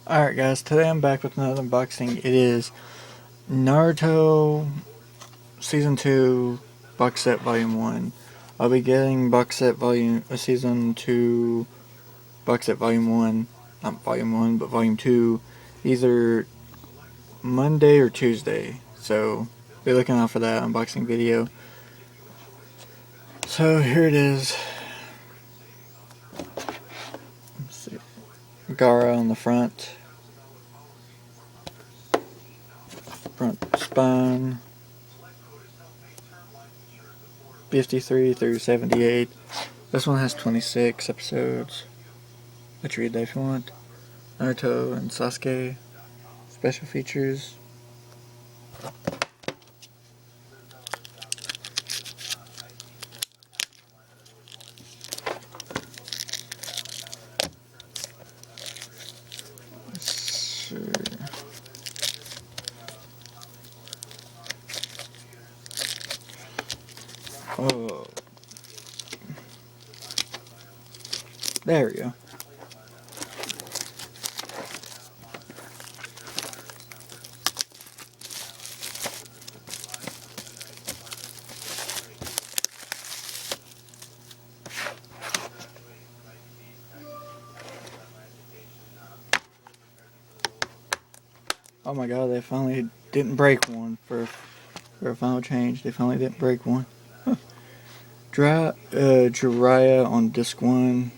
Alright guys, today I'm back with another unboxing. It is Naruto Season 2 Box Set Volume 1. I'll be getting Box Set Season 2 Box Set Volume 1, not Volume 1, but Volume 2, either Monday or Tuesday. So, be looking out for that unboxing video. So, here it is. Let's see. Gara on the front spine. 53 through 78. This one has 26 episodes. Let you read that if you want. Naruto and Sasuke. Special features. Sure. Oh. There we go. Oh my god, they finally didn't break one for a final change. They finally didn't break one. Jiraiya on disc 1.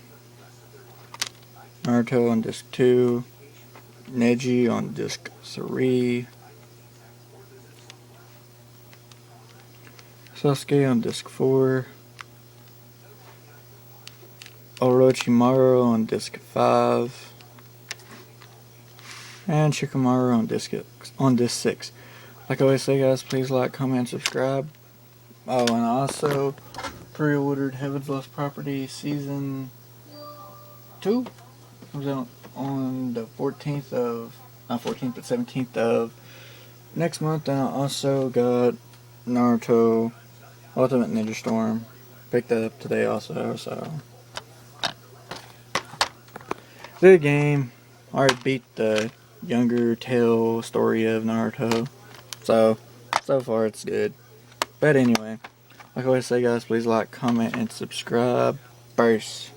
Naruto on disc 2. Neji on disc 3. Sasuke on disc 4. Orochimaru on disc 5. And Shikamaru on disc 6. Like I always say, guys, please like, comment, subscribe. Oh, and I also pre-ordered Heaven's Lost Property Season 2. Comes out on the 14th of, not 14th, but 17th of next month. And I also got Naruto Ultimate Ninja Storm. Picked that up today also, so. Good game. I already beat the younger tale story of Naruto. So far it's good. But anyway, like I always say, guys, please like, comment, and subscribe first.